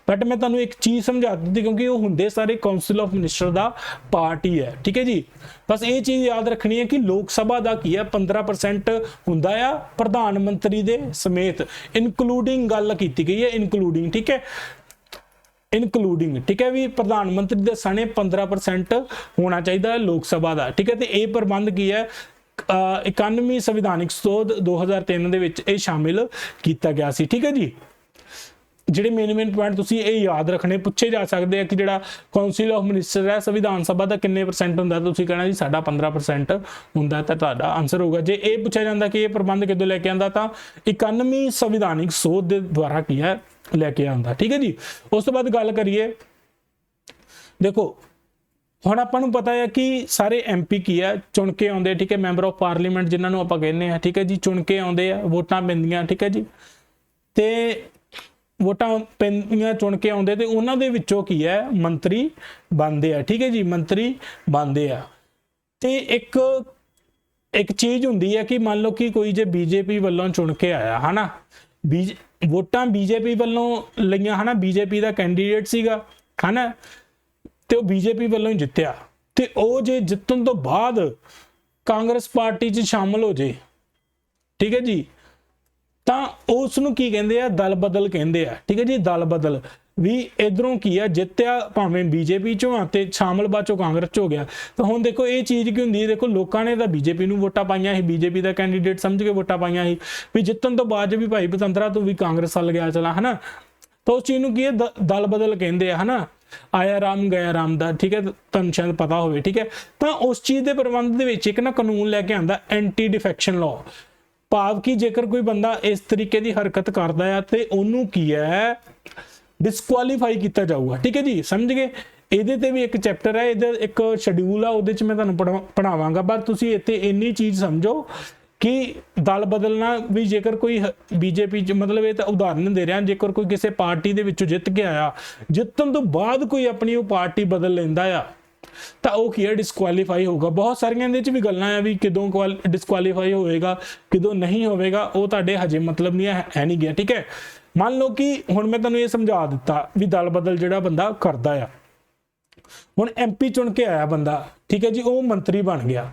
ਬਟ ਮੈਂ ਤੁਹਾਨੂੰ ਇੱਕ ਚੀਜ਼ ਸਮਝਾ ਦਿੱਤੀ ਕਿਉਂਕਿ ਉਹ ਹੁੰਦੇ ਸਾਰੇ ਕੌਂਸਲ ਆਫ ਮਿਨਿਸਟਰ ਦਾ ਪਾਰਟ ਹੀ ਹੈ, ਠੀਕ ਹੈ ਜੀ। ਬਸ ਇਹ ਚੀਜ਼ ਯਾਦ ਰੱਖਣੀ ਹੈ ਕਿ ਲੋਕ ਸਭਾ ਦਾ ਕੀ ਹੈ 15% ਹੁੰਦਾ ਆ ਪ੍ਰਧਾਨ ਮੰਤਰੀ ਦੇ ਸਮੇਤ, ਇਨਕਲੂਡਿੰਗ ਗੱਲ ਕੀਤੀ ਗਈ ਹੈ, ਇਨਕਲੂਡਿੰਗ, ਠੀਕ ਹੈ, ਇਨਕਲੂਡਿੰਗ, ਠੀਕ ਹੈ ਵੀ ਪ੍ਰਧਾਨ ਮੰਤਰੀ ਦੇ ਸਣੇ 15% ਹੋਣਾ ਚਾਹੀਦਾ ਹੈ ਲੋਕ ਸਭਾ ਦਾ, ਠੀਕ ਹੈ। ਤੇ ਇਹ ਪ੍ਰਬੰਧ ਕੀ ਹੈ 91ਵੀਂ ਸੰਵਿਧਾਨਿਕ ਸੋਧ 2003 ਦੇ ਵਿੱਚ ਇਹ ਸ਼ਾਮਿਲ ਕੀਤਾ ਗਿਆ ਸੀ, ਠੀਕ ਹੈ ਜੀ। ਜਿਹੜੇ ਮੇਨ ਪੁਆਇੰਟ ਤੁਸੀਂ ਇਹ ਯਾਦ ਰੱਖਣੇ, ਪੁੱਛੇ ਜਾ ਸਕਦੇ ਆ ਕਿ ਜਿਹੜਾ ਕੌਂਸਲ ਆਫ ਮਿਨਿਸਟਰ ਹੈ ਸੰਵਿਧਾਨ ਸਭਾ ਦਾ ਕਿੰਨੇ % ਹੁੰਦਾ, ਤੁਸੀਂ ਕਹਿਣਾ ਜੀ ਸਾਡਾ 15% ਹੁੰਦਾ, ਤਾਂ ਤੁਹਾਡਾ ਆਨਸਰ ਹੋਊਗਾ। ਜੇ ਇਹ ਪੁੱਛਿਆ ਜਾਂਦਾ ਕਿ ਇਹ ਪ੍ਰਬੰਧ ਕਿਦੋਂ ਲੈ ਕੇ ਆਂਦਾ, ਤਾਂ 91ਵੀਂ ਸੰਵਿਧਾਨਿਕ ਸੋਧ ਦੇ ਦੁਆਰਾ ਕੀ ਹੈ ਲੈ ਕੇ ਆਂਦਾ, ਠੀਕ ਹੈ ਜੀ। ਉਸ ਤੋਂ ਬਾਅਦ ਗੱਲ ਕਰੀਏ, ਦੇਖੋ ਹੁਣ ਆਪਾਂ ਨੂੰ ਪਤਾ ਹੈ ਕਿ ਸਾਰੇ MP ਕੀ ਹੈ ਚੁਣ ਕੇ ਆਉਂਦੇ, ਠੀਕ ਹੈ, ਮੈਂਬਰ ਆਫ ਪਾਰਲੀਮੈਂਟ ਜਿਨ੍ਹਾਂ ਨੂੰ ਆਪਾਂ ਕਹਿੰਦੇ ਆ, ਠੀਕ ਹੈ ਜੀ, ਚੁਣ ਕੇ ਆਉਂਦੇ ਆ, ਵੋਟਾਂ ਪੈਂਦੀਆਂ, ਠੀਕ ਹੈ ਜੀ। ਤੇ ਵੋਟਾਂ ਪੈਂਦੀਆਂ, ਚੁਣ ਕੇ ਆਉਂਦੇ, ਤੇ ਉਹਨਾਂ ਦੇ ਵਿੱਚੋਂ ਕੀ ਹੈ ਮੰਤਰੀ ਬਣਦੇ ਆ, ਠੀਕ ਹੈ ਜੀ, ਮੰਤਰੀ ਬਣਦੇ ਆ। ਤੇ ਇੱਕ ਚੀਜ਼ ਹੁੰਦੀ ਹੈ ਕਿ ਮੰਨ ਲਓ ਕਿ ਕੋਈ ਜੇ BJP ਵੱਲੋਂ ਚੁਣ ਕੇ ਆਇਆ ਹੈ ਨਾ, ਵੋਟਾਂ BJP ਵੱਲੋਂ ਲਈਆਂ ਹੈ ਨਾ, BJP ਦਾ ਕੈਂਡੀਡੇਟ ਸੀਗਾ ਹੈ ਨਾ, ਤੇ ਉਹ BJP ਵੱਲੋਂ ਹੀ ਜਿੱਤਿਆ, ਤੇ ਉਹ ਜੇ ਜਿੱਤਣ ਤੋਂ ਬਾਅਦ ਕਾਂਗਰਸ ਪਾਰਟੀ 'ਚ ਸ਼ਾਮਲ ਹੋ ਜੇ, ਠੀਕ ਹੈ ਜੀ, ਤਾਂ ਉਸ ਨੂੰ ਕੀ ਕਹਿੰਦੇ ਆ ਦਲ ਬਦਲ ਕਹਿੰਦੇ ਆ, ਠੀਕ ਹੈ ਜੀ। ਦਲ ਬਦਲ ਵੀ ਇਧਰੋਂ ਕੀ ਆ ਜਿੱਤਿਆ ਭਾਵੇਂ BJP ਚੋਂ ਆ ਤੇ ਸ਼ਾਮਲ ਬਾਅਦ ਚੋਂ ਕਾਂਗਰਸ 'ਚ ਹੋ ਗਿਆ। ਤਾਂ ਹੁਣ ਦੇਖੋ ਇਹ ਚੀਜ਼ ਕੀ ਹੁੰਦੀ ਹੈ, ਦੇਖੋ ਲੋਕਾਂ ਨੇ ਤਾਂ BJP ਨੂੰ ਵੋਟਾਂ ਪਾਈਆਂ ਸੀ, BJP ਦਾ ਕੈਂਡੀਡੇਟ ਸਮਝ ਕੇ ਵੋਟਾਂ ਪਾਈਆਂ ਸੀ, ਵੀ ਜਿੱਤਣ ਤੋਂ ਬਾਅਦ ਵੀ ਭਾਈ ਪਤੰਦਰਾ ਤੋਂ ਵੀ ਕਾਂਗਰਸ ਵੱਲ ਗਿਆ ਚਲਾ, ਹਨਾ। ਤਾਂ ਉਸ ਚੀਜ਼ ਨੂੰ ਕੀ ਹੈ ਦਲ ਬਦਲ ਕਹਿੰਦੇ ਆ, ਹਨਾ, ਆਇਆ ਰਾਮ ਗਿਆ ਰਾਮ ਦਾ, ਠੀਕ ਹੈ, ਤੁਹਾਨੂੰ ਸ਼ਾਇਦ ਪਤਾ ਹੋਵੇ, ਠੀਕ ਹੈ। ਤਾਂ ਉਸ ਚੀਜ਼ ਦੇ ਪ੍ਰਬੰਧ ਦੇ ਵਿੱਚ ਇੱਕ ਨਾ ਕਾਨੂੰਨ ਲੈ ਕੇ ਆਂਦਾ ਐਂਟੀ ਡਿਫੈਕਸ਼ਨ ਲਾਅ, ਭਾਵ ਕਿ ਜੇਕਰ ਕੋਈ ਬੰਦਾ ਇਸ ਤਰੀਕੇ ਦੀ ਹਰਕਤ ਕਰਦਾ ਹੈ ਤੇ ਉਹਨੂੰ ਕੀ ਹੈ ਡਿਸਕੁਆਲੀਫਾਈ ਕੀਤਾ ਜਾਊਗਾ, ਠੀਕ ਹੈ ਜੀ, ਸਮਝ ਗਏ। ਇਹਦੇ ਤੇ ਵੀ ਇੱਕ ਚੈਪਟਰ ਹੈ, ਇਹਦਾ ਇੱਕ ਸ਼ਡਿਊਲ ਆ, ਉਹਦੇ 'ਚ ਮੈਂ ਤੁਹਾਨੂੰ ਪੜਾਵਾਂਗਾ। ਪਰ ਤੁਸੀਂ ਇੱਥੇ ਇੰਨੀ ਚੀਜ਼ ਸਮਝੋ ਕਿ ਦਲ ਬਦਲਣਾ ਵੀ ਜੇਕਰ ਕੋਈ BJP 'ਚ, ਮਤਲਬ ਇਹ ਤਾਂ ਉਦਾਹਰਨ ਦੇ ਰਿਹਾ, ਜੇਕਰ ਕੋਈ ਕਿਸੇ ਪਾਰਟੀ ਦੇ ਵਿੱਚੋਂ ਜਿੱਤ ਕੇ ਆਇਆ, ਜਿੱਤਣ ਤੋਂ ਬਾਅਦ ਕੋਈ ਆਪਣੀ ਉਹ ਪਾਰਟੀ ਬਦਲ ਲੈਂਦਾ ਆ, ਤਾਂ ਉਹ ਕੀ ਹੈ ਡਿਸਕੁਆਲੀਫਾਈ ਹੋਊਗਾ। ਬਹੁਤ ਸਾਰੀਆਂ ਇਹਦੇ 'ਚ ਵੀ ਗੱਲਾਂ ਆ ਵੀ ਕਿਦੋਂ ਡਿਸਕੁਆਲੀਫਾਈ ਹੋਵੇਗਾ, ਕਿਦੋਂ ਨਹੀਂ ਹੋਵੇਗਾ, ਉਹ ਤੁਹਾਡੇ ਹਜੇ ਮਤਲਬ ਨਹੀਂ ਹੈ ਨਹੀਂ ਗਿਆ, ਠੀਕ ਹੈ। ਮੰਨ ਲਓ ਕਿ ਹੁਣ ਮੈਂ ਤੁਹਾਨੂੰ ਇਹ ਸਮਝਾ ਦਿੱਤਾ ਵੀ ਦਲ ਬਦਲ ਜਿਹੜਾ ਬੰਦਾ ਕਰਦਾ ਆ, ਹੁਣ MP ਚੁਣ ਕੇ ਆਇਆ ਬੰਦਾ, ਠੀਕ ਹੈ ਜੀ, ਉਹ ਮੰਤਰੀ ਬਣ ਗਿਆ,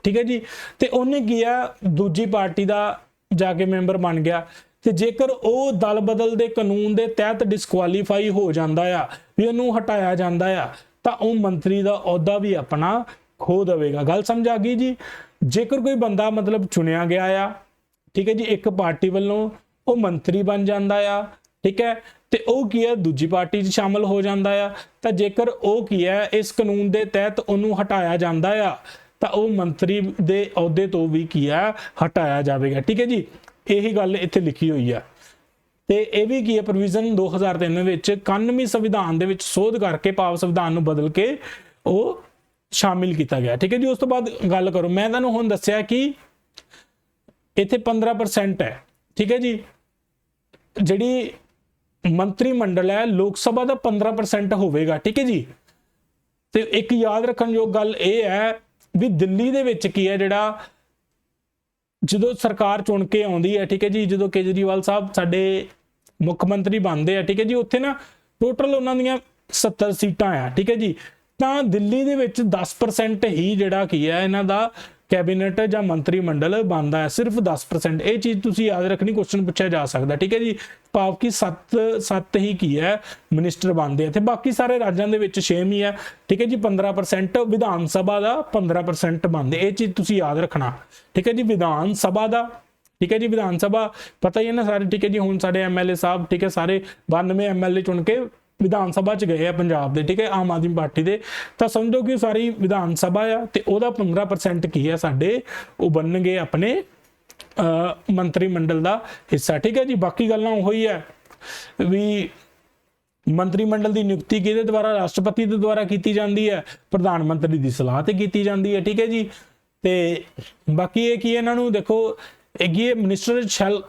ਠੀਕ ਹੈ ਜੀ, ਤੇ ਉਹਨੇ ਕੀ ਆ ਦੂਜੀ ਪਾਰਟੀ ਦਾ ਜਾ ਕੇ ਮੈਂਬਰ ਬਣ ਗਿਆ, ਤੇ ਜੇਕਰ ਉਹ ਦਲ ਬਦਲ ਦੇ ਕਾਨੂੰਨ ਦੇ ਤਹਿਤ ਡਿਸਕੁਆਲੀਫਾਈ ਹੋ ਜਾਂਦਾ ਆ, ਵੀ ਉਹਨੂੰ ਹਟਾਇਆ ਜਾਂਦਾ ਆ, ਤਾਂ ਉਹ ਮੰਤਰੀ ਦਾ ਅਹੁਦਾ ਵੀ ਆਪਣਾ ਖੋ ਦੇਵੇਗਾ। ਗੱਲ ਸਮਝ ਆ ਗਈ ਜੀ। ਜੇਕਰ ਕੋਈ ਬੰਦਾ ਮਤਲਬ ਚੁਣਿਆ ਗਿਆ ਆ, ਠੀਕ ਹੈ ਜੀ, ਇੱਕ ਪਾਰਟੀ ਵੱਲੋਂ, ਉਹ ਮੰਤਰੀ ਬਣ ਜਾਂਦਾ ਆ, ਠੀਕ ਹੈ, ਤੇ ਉਹ ਕੀ ਹੈ ਦੂਜੀ ਪਾਰਟੀ 'ਚ ਸ਼ਾਮਲ ਹੋ ਜਾਂਦਾ ਆ, ਤਾਂ ਜੇਕਰ ਉਹ ਕੀ ਹੈ ਇਸ ਕਾਨੂੰਨ ਦੇ ਤਹਿਤ ਉਹਨੂੰ ਹਟਾਇਆ ਜਾਂਦਾ ਆ, ਤਾਂ ਉਹ ਮੰਤਰੀ ਦੇ ਅਹੁਦੇ ਤੋਂ ਵੀ ਕੀ ਹੈ ਹਟਾਇਆ ਜਾਵੇਗਾ, ਠੀਕ ਹੈ ਜੀ। ਇਹੀ ਗੱਲ ਇੱਥੇ ਲਿਖੀ ਹੋਈ ਆ। ਤੇ ਇਹ ਵੀ ਕੀ ਹੈ ਪ੍ਰੋਵੀਜ਼ਨ 2003 ਵਿੱਚ 91ਵੀਂ ਸੰਵਿਧਾਨ ਦੇ ਵਿੱਚ ਸੋਧ ਕਰਕੇ, ਭਾਵ ਸੰਵਿਧਾਨ ਨੂੰ ਬਦਲ ਕੇ ਉਹ ਸ਼ਾਮਿਲ ਕੀਤਾ ਗਿਆ, ਠੀਕ ਹੈ ਜੀ। ਉਸ ਤੋਂ ਬਾਅਦ ਗੱਲ ਕਰੋ, ਮੈਂ ਤੁਹਾਨੂੰ ਹੁਣ ਦੱਸਿਆ ਕਿ ਇੱਥੇ 15% ਹੈ, ਠੀਕ ਹੈ ਜੀ, ਜਿਹੜੀ ਮੰਤਰੀ ਮੰਡਲ ਹੈ ਲੋਕ ਸਭਾ ਦਾ 15% ਹੋਵੇਗਾ, ਠੀਕ ਹੈ ਜੀ। ਤੇ ਇੱਕ ਯਾਦ ਰੱਖਣ ਯੋਗ ਗੱਲ ਇਹ ਹੈ ਵੀ ਦਿੱਲੀ ਦੇ ਵਿੱਚ ਕੀ ਹੈ, ਜਿਹੜਾ ਜਦੋਂ ਸਰਕਾਰ ਚੁਣ ਕੇ ਆਉਂਦੀ ਹੈ, ਠੀਕ ਹੈ ਜੀ, ਜਦੋਂ ਕੇਜਰੀਵਾਲ ਸਾਹਿਬ ਸਾਡੇ ਮੁੱਖ ਮੰਤਰੀ ਬਣਦੇ ਆ, ਠੀਕ ਹੈ ਜੀ, ਉੱਥੇ ਨਾ ਟੋਟਲ ਉਹਨਾਂ ਦੀਆਂ 70 ਸੀਟਾਂ ਆ, ਠੀਕ ਹੈ ਜੀ। ਤਾਂ ਦਿੱਲੀ ਦੇ ਵਿੱਚ 10% ਹੀ ਜਿਹੜਾ ਕੀ ਹੈ ਇਹਨਾਂ ਦਾ ਕੈਬਨਿਟ ਜਾਂ ਮੰਤਰੀ ਮੰਡਲ ਬਣਦਾ ਹੈ, ਸਿਰਫ 10%। ਇਹ ਚੀਜ਼ ਤੁਸੀਂ ਯਾਦ ਰੱਖਣੀ, ਕੁਐਸਚਨ ਪੁੱਛਿਆ ਜਾ ਸਕਦਾ, ਠੀਕ ਹੈ ਜੀ। ਭਾਵ ਕਿ 7 ਹੀ ਕੀ ਹੈ ਮਿਨਿਸਟਰ ਬਣਦੇ ਆ, ਤੇ ਬਾਕੀ ਸਾਰੇ ਰਾਜਾਂ ਦੇ ਵਿੱਚ 6 ਹੀ ਹੈ, ਠੀਕ ਹੈ ਜੀ। 15% ਵਿਧਾਨ ਸਭਾ ਦਾ 15% ਬਣਦੇ, ਇਹ ਚੀਜ਼ ਤੁਸੀਂ ਯਾਦ ਰੱਖਣਾ, ਠੀਕ ਹੈ ਜੀ। ਵਿਧਾਨ ਸਭਾ ਦਾ, ਠੀਕ ਹੈ ਜੀ, ਵਿਧਾਨ ਸਭਾ ਪਤਾ ਹੀ ਹੈ ਨਾ ਸਾਰੇ, ਠੀਕ ਹੈ ਜੀ। ਹੁਣ ਸਾਡੇ MLA ਸਾਹਿਬ, ਠੀਕ ਹੈ, ਸਾਰੇ 92 MLA ਚੁਣ ਕੇ ਵਿਧਾਨ ਸਭਾ ਚ ਗਏ ਆ ਪੰਜਾਬ ਦੇ, ਠੀਕ ਹੈ, ਆਮ ਆਦਮੀ ਪਾਰਟੀ ਦੇ। ਤਾਂ ਸਮਝੋ ਕਿ ਸਾਰੀ ਵਿਧਾਨ ਸਭਾ ਆ ਤੇ ਉਹਦਾ 15% ਕੀ ਹੈ ਸਾਡੇ ਉਹ ਬਣਨਗੇ ਆਪਣੇ ਮੰਤਰੀ ਮੰਡਲ ਦਾ ਹਿੱਸਾ, ਠੀਕ ਹੈ ਜੀ। ਬਾਕੀ ਗੱਲਾਂ ਉਹੀ ਹੈ ਵੀ ਮੰਤਰੀ ਮੰਡਲ ਦੀ ਨਿਯੁਕਤੀ ਕਿਹਦੇ ਦੁਆਰਾ, ਰਾਸ਼ਟਰਪਤੀ ਦੇ ਦੁਆਰਾ ਕੀਤੀ ਜਾਂਦੀ ਹੈ, ਪ੍ਰਧਾਨ ਮੰਤਰੀ ਦੀ ਸਲਾਹ ਤੇ ਕੀਤੀ ਜਾਂਦੀ ਹੈ, ਠੀਕ ਹੈ ਜੀ। ਤੇ ਬਾਕੀ ਇਹ ਕੀ ਇਹਨਾਂ ਨੂੰ ਦੇਖੋ, ਇਹ minister shall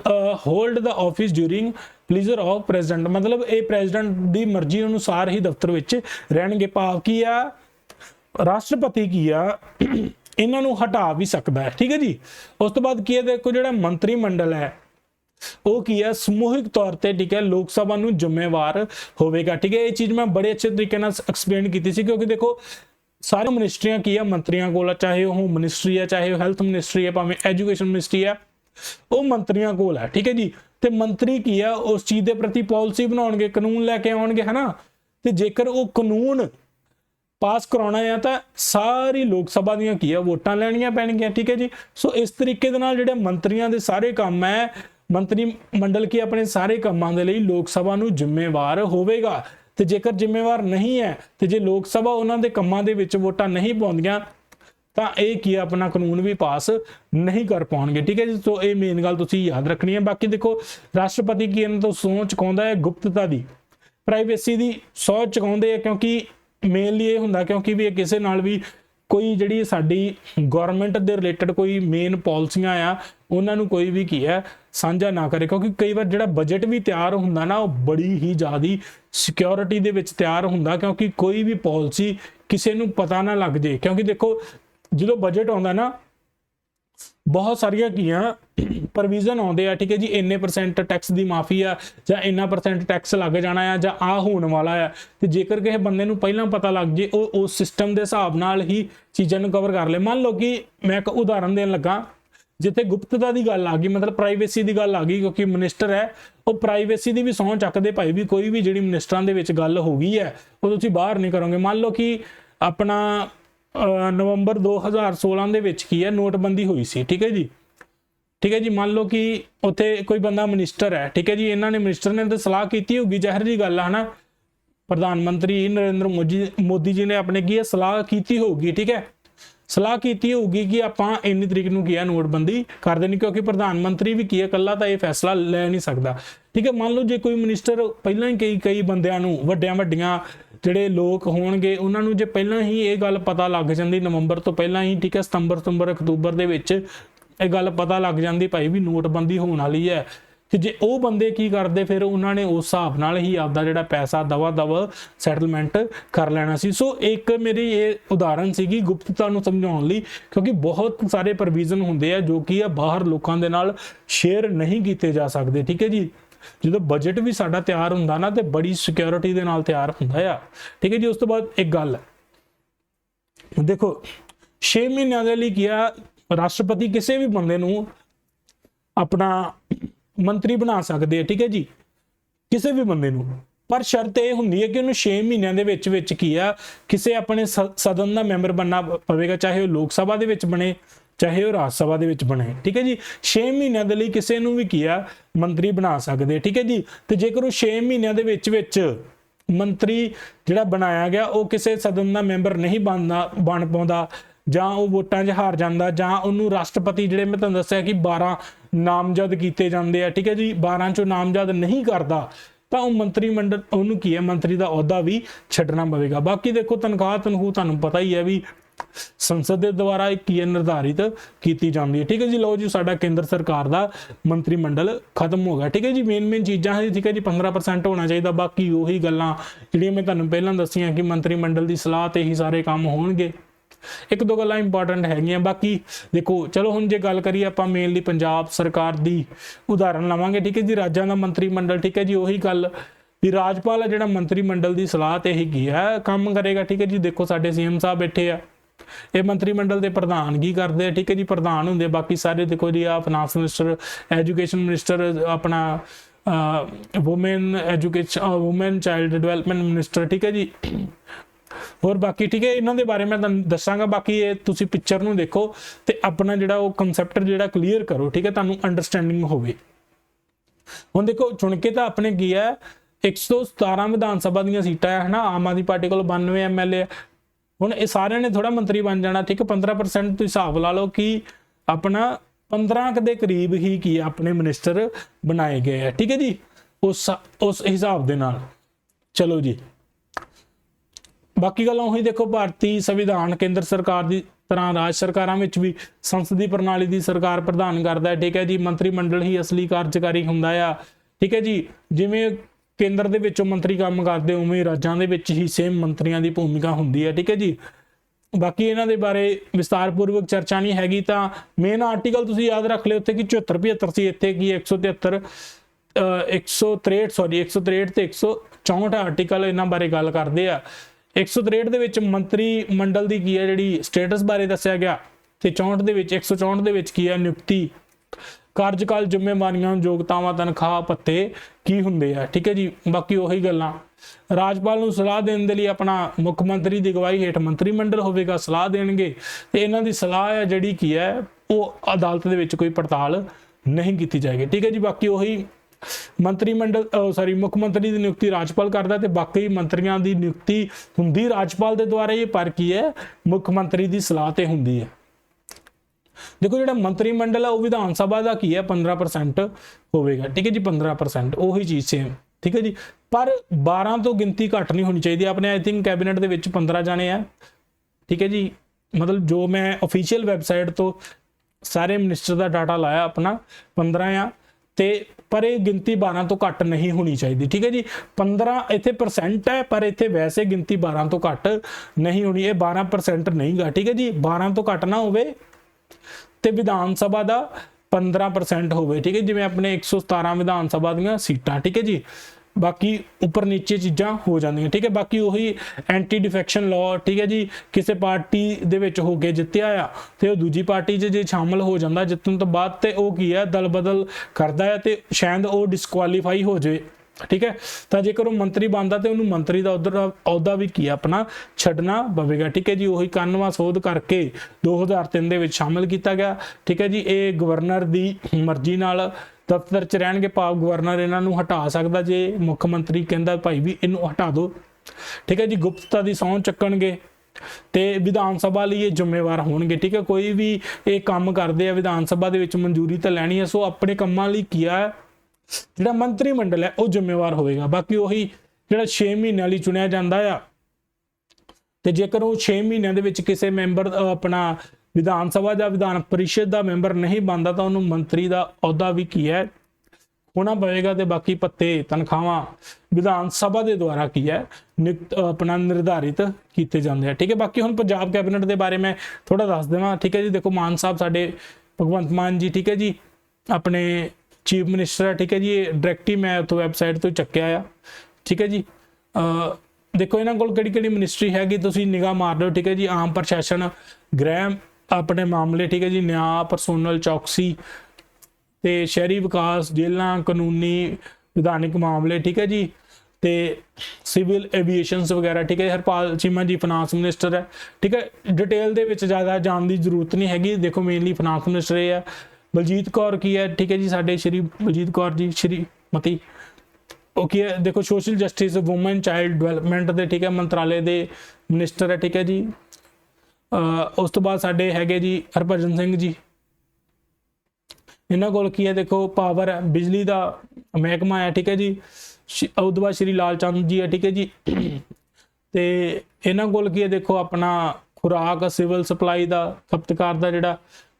hold the office during pleasure of president, ਮਤਲਬ ਇਹ ਪ੍ਰੈਜ਼ੀਡੈਂਟ ਦੀ ਮਰਜ਼ੀ ਅਨੁਸਾਰ ਹੀ ਦਫ਼ਤਰ ਵਿੱਚ ਰਹਿਣਗੇ। ਭਾਵ ਕੀ ਆ, ਰਾਸ਼ਟਰਪਤੀ ਕੀ ਆ ਇਹਨਾਂ ਨੂੰ ਹਟਾ ਵੀ ਸਕਦਾ ਹੈ, ਠੀਕ ਹੈ ਜੀ। ਉਸ ਤੋਂ ਬਾਅਦ ਕੀ ਹੈ, ਦੇਖੋ ਜਿਹੜਾ ਮੰਤਰੀ ਮੰਡਲ ਹੈ ਉਹ ਕੀ ਹੈ ਸਮੂਹਿਕ ਤੌਰ ਤੇ, ਠੀਕ ਹੈ, ਲੋਕ ਸਭਾ ਨੂੰ ਜ਼ਿੰਮੇਵਾਰ ਹੋਵੇਗਾ, ਠੀਕ ਹੈ। ਇਹ ਚੀਜ਼ ਮੈਂ ਬੜੇ ਅੱਛੇ ਤਰੀਕੇ ਨਾਲ ਐਕਸਪਲੇਨ ਕੀਤੀ ਸੀ, ਕਿਉਂਕਿ ਦੇਖੋ ਸਾਰੇ ਮਿਨਿਸਟਰੀਆਂ ਕੀ ਆ ਮੰਤਰੀਆਂ ਕੋਲ, ਚਾਹੇ ਉਹ ਹੋਮ ਮਿਨਿਸਟਰੀ ਹੈ, ਚਾਹੇ ਉਹ ਹੈਲਥ ਮਿਨਿਸਟਰੀ ਹੈ, ਭਾਵੇਂ ਐਜੂਕੇਸ਼ਨ ਮਿਨਿਸਟਰੀ ਹੈ, ਉਹ ਮੰਤਰੀਆਂ ਕੋਲ ਹੈ, ਠੀਕ ਹੈ ਜੀ। ਤੇ ਮੰਤਰੀ ਕੀ ਆ ਉਸ ਚੀਜ਼ ਦੇ ਪ੍ਰਤੀ ਪਾਲਿਸੀ ਬਣਾਉਣਗੇ, ਕਾਨੂੰਨ ਲੈ ਕੇ ਆਉਣਗੇ, ਹੈ ਨਾ। ਤੇ ਜੇਕਰ ਉਹ ਕਾਨੂੰਨ ਪਾਸ ਕਰਾਉਣਾ ਹੈ ਤਾਂ ਸਾਰੀ ਲੋਕ ਸਭਾ ਦੀਆਂ ਕੀ ਆ ਵੋਟਾਂ ਲੈਣੀਆਂ ਪੈਣਗੀਆਂ, ਠੀਕ ਹੈ ਜੀ। ਸੋ ਇਸ ਤਰੀਕੇ ਦੇ ਨਾਲ ਜਿਹੜੇ ਮੰਤਰੀਆਂ ਦੇ ਸਾਰੇ ਕੰਮ ਹੈ, ਮੰਤਰੀ ਮੰਡਲ ਕੀ ਆਪਣੇ ਸਾਰੇ ਕੰਮਾਂ ਦੇ ਲਈ ਲੋਕ ਸਭਾ ਨੂੰ ਜ਼ਿੰਮੇਵਾਰ ਹੋਵੇਗਾ। ਤੇ ਜੇਕਰ ਜ਼ਿੰਮੇਵਾਰ ਨਹੀਂ ਹੈ ਤੇ ਜੇ ਲੋਕ ਸਭਾ ਉਹਨਾਂ ਦੇ ਕੰਮਾਂ ਦੇ ਵਿੱਚ ਵੋਟਾਂ ਨਹੀਂ ਪਾਉਂਦੀਆਂ ਤਾਂ ਇਹ ਕੀ ਆਪਣਾ ਕਾਨੂੰਨ ਵੀ ਪਾਸ ਨਹੀਂ ਕਰ ਪਾਉਣਗੇ, ਠੀਕ ਹੈ ਜੀ। ਸੋ ਇਹ ਮੇਨ ਗੱਲ ਤੁਸੀਂ ਯਾਦ ਰੱਖਣੀ ਹੈ। ਬਾਕੀ ਦੇਖੋ ਰਾਸ਼ਟਰਪਤੀ ਕੀ ਇਹਨਾਂ ਤੋਂ ਸਹੁੰ ਚੁਕਾਉਂਦਾ ਹੈ ਗੁਪਤਤਾ ਦੀ, ਪ੍ਰਾਈਵੇਸੀ ਦੀ ਸਹੁੰ ਚੁਕਾਉਂਦੇ ਆ, ਕਿਉਂਕਿ ਮੇਨਲੀ ਇਹ ਹੁੰਦਾ ਕਿਉਂਕਿ ਵੀ ਇਹ ਕਿਸੇ ਨਾਲ ਵੀ ਕੋਈ ਜਿਹੜੀ ਸਾਡੀ ਗਵਰਨਮੈਂਟ ਦੇ ਰਿਲੇਟਡ ਕੋਈ ਮੇਨ ਪਾਲਿਸੀਆਂ ਆ ਉਹਨਾਂ ਨੂੰ ਕੋਈ ਵੀ ਕੀ ਹੈ ਸਾਂਝਾ ਨਾ ਕਰੇ, ਕਿਉਂਕਿ ਕਈ ਵਾਰ ਜਿਹੜਾ ਬਜਟ ਵੀ ਤਿਆਰ ਹੁੰਦਾ ਨਾ ਉਹ ਬੜੀ ਹੀ ਜ਼ਿਆਦਾ ਸਿਕਿਉਰਿਟੀ ਦੇ ਵਿੱਚ ਤਿਆਰ ਹੁੰਦਾ, ਕਿਉਂਕਿ ਕੋਈ ਵੀ ਪਾਲਿਸੀ ਕਿਸੇ ਨੂੰ ਪਤਾ ਨਾ ਲੱਗ ਜੇ। ਕਿਉਂਕਿ ਦੇਖੋ ਜਦੋਂ ਬਜਟ ਆਉਂਦਾ ਨਾ ਬਹੁਤ ਸਾਰੀਆਂ ਕੀਆਂ ਪ੍ਰੋਵੀਜ਼ਨ ਆਉਂਦੇ ਆ, ਠੀਕ ਹੈ ਜੀ, ਇੰਨੇ % ਟੈਕਸ ਦੀ ਮਾਫੀ ਆ ਜਾਂ ਇੰਨਾ % ਟੈਕਸ ਲੱਗ ਜਾਣਾ ਆ ਜਾਂ ਆ ਹੋਣ ਵਾਲਾ ਆ। ਤੇ ਜੇਕਰ ਕਿਸੇ ਬੰਦੇ ਨੂੰ ਪਹਿਲਾਂ ਪਤਾ ਲੱਗ ਜੇ ਉਹ ਉਸ ਸਿਸਟਮ ਦੇ ਹਿਸਾਬ ਨਾਲ ਹੀ ਚੀਜ਼ਾਂ ਨੂੰ ਕਵਰ ਕਰ ਲੇ। ਮੰਨ ਲਓ ਕਿ ਮੈਂ ਇੱਕ ਉਦਾਹਰਨ ਦੇਣ ਲੱਗਾ, ਜਿੱਥੇ ਗੁਪਤਤਾ ਦੀ ਗੱਲ ਆ ਗਈ, ਮਤਲਬ ਪ੍ਰਾਈਵੇਸੀ ਦੀ ਗੱਲ ਆ ਗਈ, ਕਿਉਂਕਿ ਮਿਨਿਸਟਰ ਹੈ ਉਹ ਪ੍ਰਾਈਵੇਸੀ ਦੀ ਵੀ ਸਹੁੰ ਚੱਕਦੇ ਭਾਈ ਵੀ ਕੋਈ ਵੀ ਜਿਹੜੀ ਮਿਨਿਸਟਰਾਂ ਦੇ ਵਿੱਚ ਗੱਲ ਹੋ ਗਈ ਹੈ ਉਹ ਤੁਸੀਂ ਬਾਹਰ ਨਹੀਂ ਕਰੋਗੇ। ਮੰਨ ਲਓ ਕਿ ਆਪਣਾ ਨਵੰਬਰ 2016 ਦੇ ਵਿੱਚ ਕੀ ਹੈ ਨੋਟਬੰਦੀ ਹੋਈ ਸੀ, ਠੀਕ ਹੈ ਜੀ, ਠੀਕ ਹੈ ਜੀ। ਮੰਨ ਲਓ ਕਿ ਉੱਥੇ ਕੋਈ ਬੰਦਾ ਮਿਨਿਸਟਰ ਹੈ, ਠੀਕ ਹੈ ਜੀ, ਇਹਨਾਂ ਨੇ ਮਿਨਿਸਟਰ ਨੇ ਤਾਂ ਸਲਾਹ ਕੀਤੀ ਹੋਊਗੀ, ਜ਼ਾਹਿਰ ਜੀ ਗੱਲ ਹੈ ਨਾ, ਪ੍ਰਧਾਨ ਮੰਤਰੀ ਨਰਿੰਦਰ ਮੋਦੀ ਜੀ ਨੇ ਆਪਣੇ ਕੀ ਹੈ ਸਲਾਹ ਕੀਤੀ ਹੋਊਗੀ, ਠੀਕ ਹੈ, ਸਲਾਹ ਕੀਤੀ ਹੋਊਗੀ ਕਿ ਆਪਾਂ ਇੰਨੀ ਤਰੀਕ ਨੂੰ ਕੀ ਹੈ ਨੋਟਬੰਦੀ ਕਰ ਦੇਣੀ, ਕਿਉਂਕਿ ਪ੍ਰਧਾਨ ਮੰਤਰੀ ਵੀ ਕੀ ਹੈ ਇਕੱਲਾ ਤਾਂ ਇਹ ਫੈਸਲਾ ਲੈ ਨਹੀਂ ਸਕਦਾ, ਠੀਕ ਹੈ। ਮੰਨ ਲਓ ਜੇ ਕੋਈ ਮਿਨਿਸਟਰ ਪਹਿਲਾਂ ਹੀ ਕਈ ਬੰਦਿਆਂ ਨੂੰ ਵੱਡੀਆਂ ਜਿਹੜੇ ਲੋਕ ਹੋਣਗੇ ਉਹਨਾਂ ਨੂੰ ਜੇ ਪਹਿਲਾਂ ਹੀ ਇਹ ਗੱਲ ਪਤਾ ਲੱਗ ਜਾਂਦੀ ਨਵੰਬਰ ਤੋਂ ਪਹਿਲਾਂ ਹੀ, ਠੀਕ ਹੈ, ਸਤੰਬਰ ਅਕਤੂਬਰ ਦੇ ਵਿੱਚ ਇਹ ਗੱਲ ਪਤਾ ਲੱਗ ਜਾਂਦੀ ਭਾਈ ਵੀ ਨੋਟਬੰਦੀ ਹੋਣ ਵਾਲੀ ਹੈ, ਤੇ ਜੇ ਉਹ ਬੰਦੇ ਕੀ ਕਰਦੇ ਫਿਰ ਉਹਨਾਂ ਨੇ ਉਸ ਹਿਸਾਬ ਨਾਲ ਹੀ ਆਪਦਾ ਜਿਹੜਾ ਪੈਸਾ ਦਵਾ ਸੈਟਲਮੈਂਟ ਕਰ ਲੈਣਾ ਸੀ। ਸੋ ਇੱਕ ਮੇਰੀ ਇਹ ਉਦਾਹਰਨ ਸੀਗੀ ਗੁਪਤਤਾ ਨੂੰ ਸਮਝਾਉਣ ਲਈ, ਕਿਉਂਕਿ ਬਹੁਤ ਸਾਰੇ ਪ੍ਰੋਵੀਜ਼ਨ ਹੁੰਦੇ ਆ ਜੋ ਕੀ ਆ ਬਾਹਰ ਲੋਕਾਂ ਦੇ ਨਾਲ ਸ਼ੇਅਰ ਨਹੀਂ ਕੀਤੇ ਜਾ ਸਕਦੇ, ਠੀਕ ਹੈ ਜੀ। ਜਦੋਂ ਬਜਟ ਵੀ ਸਾਡਾ ਤਿਆਰ ਹੁੰਦਾ ਨਾ ਤੇ ਬੜੀ ਸਿਕਿਉਰਿਟੀ ਦੇ ਨਾਲ ਤਿਆਰ ਹੁੰਦਾ ਆ, ਠੀਕ ਹੈ ਜੀ। ਉਸ ਤੋਂ ਬਾਅਦ ਇੱਕ ਗੱਲ ਦੇਖੋ 6 ਮਹੀਨਿਆਂ ਦੇ ਲਈ ਕਿਹਾ ਰਾਸ਼ਟਰਪਤੀ ਕਿਸੇ ਵੀ ਬੰਦੇ ਨੂੰ ਆਪਣਾ ਮੰਤਰੀ ਬਣਾ ਸਕਦੇ ਆ, ਠੀਕ ਹੈ ਜੀ, ਕਿਸੇ ਵੀ ਬੰਦੇ ਨੂੰ, ਪਰ ਸ਼ਰਤ ਇਹ ਹੁੰਦੀ ਹੈ ਕਿ ਉਹਨੂੰ 6 ਮਹੀਨਿਆਂ ਦੇ ਵਿੱਚ ਕੀ ਆ ਕਿਸੇ ਆਪਣੇ ਸਦਨ ਦਾ ਮੈਂਬਰ ਬਣਨਾ ਪਵੇਗਾ, ਚਾਹੇ ਉਹ ਲੋਕ ਸਭਾ ਦੇ ਵਿੱਚ ਬਣੇ ਚਾਹੇ ਉਹ ਰਾਜ ਸਭਾ ਦੇ ਵਿੱਚ ਬਣੇ, ਠੀਕ ਹੈ ਜੀ। 6 ਮਹੀਨਿਆਂ ਦੇ ਲਈ ਕਿਸੇ ਨੂੰ ਵੀ ਕੀ ਆ ਮੰਤਰੀ ਬਣਾ ਸਕਦੇ, ਠੀਕ ਹੈ ਜੀ। ਤੇ ਜੇਕਰ ਉਹ 6 ਮਹੀਨਿਆਂ ਦੇ ਵਿੱਚ ਮੰਤਰੀ ਜਿਹੜਾ ਬਣਾਇਆ ਗਿਆ ਉਹ ਕਿਸੇ ਸਦਨ ਦਾ ਮੈਂਬਰ ਨਹੀਂ ਬਣ ਪਾਉਂਦਾ ਜਾਂ ਉਹ ਵੋਟਾਂ 'ਚ ਹਾਰ ਜਾਂਦਾ ਜਾਂ ਉਹਨੂੰ ਰਾਸ਼ਟਰਪਤੀ ਜਿਹੜੇ ਮੈਂ ਤੁਹਾਨੂੰ ਦੱਸਿਆ ਕਿ 12 ਨਾਮਜ਼ਦ ਕੀਤੇ ਜਾਂਦੇ ਆ, ਠੀਕ ਹੈ ਜੀ, 12 ਚੋਂ ਨਾਮਜ਼ਦ ਨਹੀਂ ਕਰਦਾ ਤਾਂ ਉਹ ਮੰਤਰੀ ਮੰਡਲ ਉਹਨੂੰ ਕੀ ਹੈ ਮੰਤਰੀ ਦਾ ਅਹੁਦਾ ਵੀ ਛੱਡਣਾ ਪਵੇਗਾ। ਬਾਕੀ ਦੇਖੋ ਤਨਖਾਹ ਤੁਹਾਨੂੰ ਪਤਾ ਹੀ ਹੈ ਵੀ संसद के द्वारा की है निर्धारित की जाती है। ठीक है जी, लो जी साडा केंद्र सरकार का मंत्रिमंडल खत्म हो गया। ठीक है जी, मेन चीज़ां है। ठीक है जी, 15% होना चाहिए। बाकी उही गल्लां जिहड़ियां मैं तुहानूं पहलां दस्सियां कि मंत्रिमंडल की सलाह ते ही सारे काम होणगे। एक दो गल्लां इंपॉर्टेंट हैगियां। बाकी देखो चलो हुण जे गल करिए आपां मेनली पंजाब सरकार की उदाहरण लवांगे। ठीक है जी, राज्यां दा मंत्रिमंडल, ठीक है जी, उही गल भी राजपाल है जिहड़ा मंत्रिमंडल की सलाह ते ही है काम करेगा। ठीक है जी, देखो साडे सीएम साहब बैठे आ, ये मंत्रिमंडल के प्रधान की करते हैं। ठीक है जी, प्रधान होंगे, बाकी सारे देखो जी आ फाइनांस मिनिस्टर, एजुकेशन मिनिस्टर, अपना women education, women child development minister. ठीक है जी, और बाकी ठीक है इन्हों के बारे मैं तुहानूं दसांगा। बाकी ये तुसी पिक्चर नूं देखो तो अपना जिहड़ा वो कंसैप्ट जिहड़ा क्लीयर करो। ठीक है, तुहानूं अंडरस्टैंडिंग होवे। हुण देखो चुन के तो अपने की है 117 विधान सभा दी सीटां है ना, आम आदमी पार्टी को 92 MLA। हुण ये सारे ने थोड़ा मंत्री बन जाना। ठीक है, 15% तो हिसाब ला लो कि अपना 15 के करीब ही की अपने मिनिस्टर बनाए गए हैं। ठीक है जी, उस हिसाब के नाल चलो जी। बाकी गल्लां उही देखो, भारतीय संविधान केंद्र सरकार की तरह राज सरकारां विच भी संसदी प्रणाली की सरकार प्रदान करता है। ठीक है जी, मंत्रिमंडल ही असली कार्यकारी हुंदा आ। ठीक है जी, जिवें केंद्र दे विचों मंत्री काम करते उवें राज्यां दे विच ही सेम मंत्रियों की भूमिका हुंदी है। ठीक है जी, बाकी इन्हां दे बारे विस्तारपूर्वक चर्चा नहीं हैगी। तां मेन आर्टिकल तुसीं याद रख लिओ उत्ते कि 74-75 सी, इत्थे की 173 163 ते 164 आर्टिकल इन्हां बारे गल करदे आ। 163 दे विच मंत्री मंडल की की है जिहड़ी स्टेटस बारे दस्सिया गया, ते 64 दे विच 164 दे विच की है नियुक्ति, कार्यकाल, जिम्मेवारियां, योग्यतावां, तनख्वाह, भत्ते की हुंदे आ। ठीक है जी, बाकी उही गल्लां राजपाल नूं सलाह देने के लिए अपना मुख मंत्री की अगवाई हेठ मंत्रिमंडल होवेगा, सलाह देणगे ते इन्हां दी सलाह है जिहड़ी की है वो अदालत दे विच कोई पड़ताल नहीं की जाएगी। ठीक है जी, बाकी उही मंत्रिमंडल मुख मंत्री की नियुक्ति राजपाल करता है, बाकी मंत्रियों की नियुक्ति हुंदी राजपाल के द्वारा ही, पर की है मुख मंत्री की सलाह ते हुंदी है। देखो जो मंत्रिमंडल है वो विधान सभा का की है 15% होगा। ठीक है जी, 15% उही चीज सेम। ठीक है जी, पर 12 तो गिनती घट नहीं होनी चाहिए। अपने आई थिंक कैबिनेट के विच 15 जाने हैं। ठीक है जी, मतलब जो मैं ऑफिशियल वैबसाइट तो सारे मिनिस्टर का डाटा लाया अपना 15 आ, ते पर यह गिनती 12 तो घट नहीं होनी चाहिए। ठीक है जी, 15 इत्थे परसेंट है, पर इत्थे वैसे गिनती 12 तो घट नहीं होनी। ये 12% नहीं गा। ठीक है जी, 12 तो घट ना होवे ते विधान सभा का 15% होवे। ठीक है, जिवें अपने 117 विधान सभा दी सीटां। ठीक है जी, बाकी ऊपर नीचे चीज़ां हो जांदियां। ठीक है, बाकी वही एंटी डिफेक्शन लॉ। ठीक है जी, किसी पार्टी दे विच हो के जित्तिया आ ते ओह दूजी पार्टी जे शामिल हो जाता जितन तो बाद, ते ओह की है दल बदल करता है ते शायद ओह डिसकुआलीफाई हो जाए। ठीक है, तो जेकर वो मंत्री बनता तो उन्होंने मंत्री का उधर अहुदा भी किया अपना छड्डना पवेगा। ठीक है जी, वही 91वां सोध करके 2003 दे विच शामिल किया गया। ठीक है जी, ये गवर्नर की मर्जी नाल दफ्तर च रहणगे, भाव गवर्नर इन्हों हटा सकता जे मुख मंत्री कहता भाई भी इनू हटा दो। ठीक है जी, गुप्तता की सौं चुकणगे ते विधान सभा लिए जिम्मेवार होणगे। ठीक है, कोई भी ये काम करते हैं विधान सभा दे विच मंजूरी तो लैनी है, सो अपने कामां लई किया है जिहड़ा मंत्रिमंडल है वह जिम्मेवार होएगा। बाकी वही जिहड़ा 6 महीनों लई चुनिया जांदा आ, ते जेकर वो 6 महीनों दे विच किसी मैंबर अपना विधान सभा या विधान परिषद का मैंबर नहीं बनता तो उन्होंने मंत्री का अहुदा भी की है होना पवेगा। तो बाकी भत्ते, तनख्वाहां विधान सभा के द्वारा की है नियुक्त अपना निर्धारित किए जाते हैं। ठीक है, बाकी हुण पंजाब कैबिनेट के बारे में थोड़ा दस देवां। ठीक है जी, देखो मान साहब साडे भगवंत मान जी, ठीक है जी, अपने चीफ मिनिस्टर है। ठीक है जी, डायरैक्ट ही मैं उत्थों वैबसाइट तो चक्या आ। ठीक है जी, देखो इन्हों को किहड़ी मिनिस्ट्री हैगी, तुसीं निगाह मार लो। ठीक है जी, आम प्रशासन, गृह अपने मामले, ठीक है जी, न्याय, परसोनल चौकसी ते शहरी विकास, जेलों, कानूनी विधानिक मामले। ठीक है जी, ते सिविल एविएशनस वगैरह। ठीक है, हरपाल चीमा जी फाइनांस मिनिस्टर है। ठीक है, डिटेल दे विच ज़्यादा जाने की जरूरत नहीं हैगी। देखो मेनली फाइनांस मिनिस्टर ये है। बलजीत कौर की है। ठीक है जी, साडे श्री बलजीत कौर जी श्रीमती ओके है। देखो social justice, women child development के, ठीक है, मंत्रालय के मिनिस्टर है। ठीक है जी, उस तो बाद साडे हैगे जी हरभजन सिंह जी, इन्हों को की है देखो पावर है, बिजली का महकमा है। ठीक है जी, उस बाद श्री लाल चंद जी है। ठीक है जी, तो इन्हों को की है देखो अपना खुराक सिविल सप्लाई का खपतकार का जिहड़ा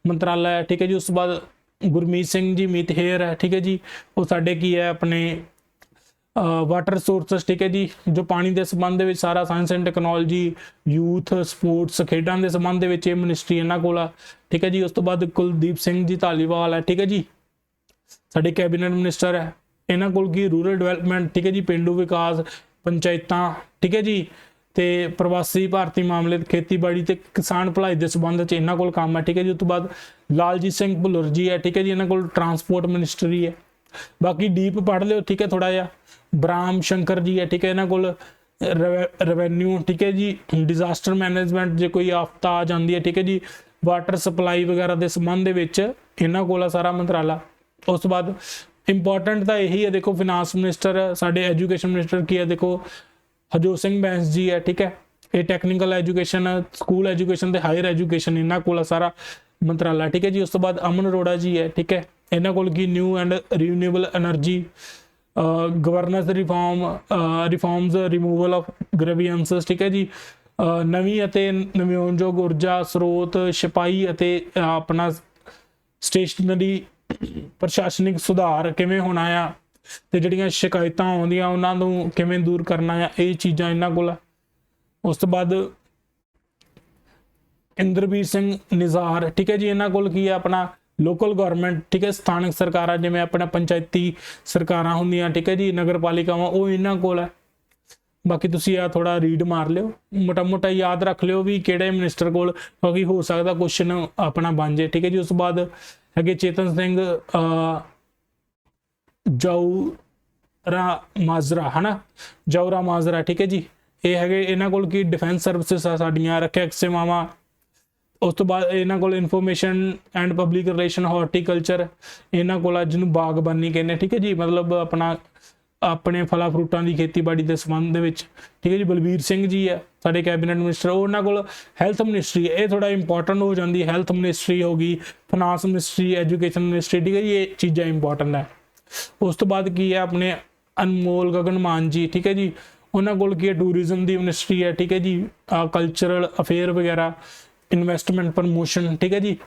मंत्राला है, ठीक है जी। उस तो बाद गुरमीत सिंह जी मीतहेर है, ठीक है जी, वो साडे की है अपने वाटर रिसोर्सिस, ठीक है जी, जो पानी के संबंध में सारा science and technology, youth sports खेडों के संबंध में ये मिनिस्ट्री इन्हों को, ठीक है जी। उस तो बाद कुलदीप सिंह जी धालीवाल है, ठीक है जी, साडे कैबिनेट मिनिस्टर है। इन्हों को की रूरल डिवेलपमेंट, ठीक है जी, पेंडू विकास, पंचायतां, ठीक है जी, तो प्रवासी भारतीय मामले, खेतीबाड़ी ते किसान भलाई के संबंध च इन्हों को काम है, ठीक है जी। उस तो बाद लालजीत सिंह भुल्लर जी है, ठीक है जी, इन्हों को ट्रांसपोर्ट मिनिस्ट्री है। बाकी डीप पढ़ लो, ठीक है, थोड़ा जहा ब्राह्म शंकर जी है, ठीक है, इन्हों को रेवेन्यू, ठीक है जी, डिजास्टर मैनेजमेंट जो कोई आफत आ जाती है, ठीक है जी, वाटर सप्लाई वगैरह के संबंध इन्हों को सारा मंत्राला। उस तो बाद इंपॉर्टेंट तो यही है, देखो फिनांस मिनिस्टर, साडे एजुकेशन मिनिस्टर की है, देखो हरजोत सिंह बैंस जी है, ठीक है, ये टैक्नीकल एजुकेशन, स्कूल एजुकेशन ते हायर एजुकेशन इन्हों को सारा मंत्राला, ठीक है जी। उस तो बाद अमन अरोड़ा जी है, ठीक है, इन्हों को की new and renewable energy, governance reforms, removal of grievances, ठीक है जी, नवी अते नवीनयोग ऊर्जा स्रोत, छपाई अते अपना स्टेशनरी प्रशासनिक सुधार किवें होना आ, ते जिहड़ियां शिकायतां आउंदियां उन्हां नूं किवें दूर करना है, ये चीज़ां इन्हां कोल। उस तो बाद इंद्रवीर सिंह निज़ार, ठीक है जी, इन्हां कोल की है अपना लोकल गवर्नमेंट, ठीक है, स्थानक सरकारां जिवें अपना पंचायती सरकारां हुंदियां, ठीक है जी, नगर पालिकावां, वो इन्हां कोल है। बाकी तुसीं आ थोड़ा रीड मार लिओ, मोटा मोटा याद रख लिओ भी किहड़े मिनिस्टर कोल, क्योंकि हो सकता क्वेश्चन अपना बन जाए, ठीक है जी। उस बाद है चेतन सिंह जौरा माजरा, है ना, जौरा माजरा, ठीक है जी, ये है इन्हों को की डिफेंस सर्विसिज आ साडियां, रखियक सेवावां। उस तो बाद इन्हों को information and public relation, horticulture, इन्हों को जिन्होंने बागबानी कहने, ठीक है जी, मतलब अपना अपने फलों फ्रूटों की खेतीबाड़ी के संबंध में, ठीक है जी। बलबीर सिंह जी है साडे कैबिनेट मिनिस्टर, उन्होंने को हैल्थ मिनिस्ट्री, ये थोड़ा इंपॉर्टेंट हो जाती है, हैल्थ मिनिस्ट्री होगी, फाइनांस मिनिस्ट्री, एजुकेशन मिनिस्ट्री, ठीक है जी, ये चीज़ां इंपॉर्टेंट है। उस तो बाद की है अपने अनमोल गगन मान जी, ठीक है जी, उन्होंने को की है टूरिज्म की मिनिस्ट्री है, ठीक है जी, कल्चरल अफेयर वगैरह, इन्वेस्टमेंट प्रमोशन, ठीक है जी।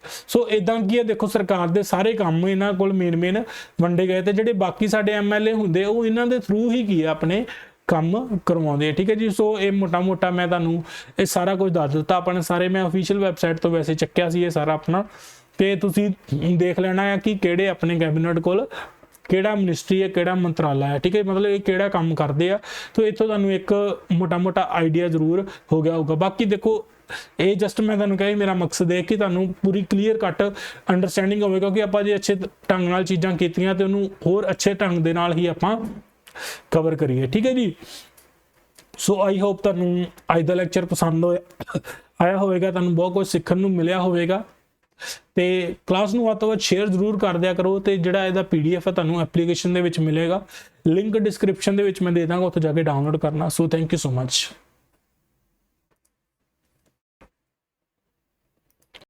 सो इदा की है, देखो सरकार के सारे काम इन्हों को मेन वंडे गए, तो जोड़े बाकी साडे MLA होंगे वो इन्हों के थ्रू ही की है अपने काम करवाते, ठीक है जी। सो ये मोटा मोटा मैं तुहानूं ये सारा कुछ दस दिता, अपने सारे मैं ऑफिशियल वैबसाइट तो वैसे चक्या सी ये सारा अपना, तो तुसीं देख लेना है कि किहड़े अपने कैबिनेट कोल किहड़ा मिनिस्ट्री है, किहड़ा मंत्राला है, ठीक है, मतलब ये किहड़ा काम करते हैं। तो इत्थों तुहानूं एक मोटा मोटा आइडिया जरूर हो गया होगा। बाकी देखो ये जस्ट मैं तुहानूं कहा मेरा मकसद है कि तुहानूं पूरी क्लीयर कट अंडरस्टैंडिंग होवे, क्योंकि आपां जे अच्छे ढंग नाल चीज़ां कीतियां ते उहनूं होर अच्छे ढंग दे नाल ही आपां कवर करिए, ठीक है जी। सो आई होप तुहानूं अज दा लैक्चर पसंद आया होवेगा, तुहानूं बहुत कुछ सीखण नूं मिलिया होवेगा, तो क्लास नूं वध तों वध शेयर जरूर कर दिया करो। तो जिहड़ा इहदा PDF है तुहानूं एप्लीकेशन दे विच मिलेगा, लिंक डिस्क्रिप्शन दे विच मैं दे दांगा, उत्थे जाके डाउनलोड करना। So thank you so much.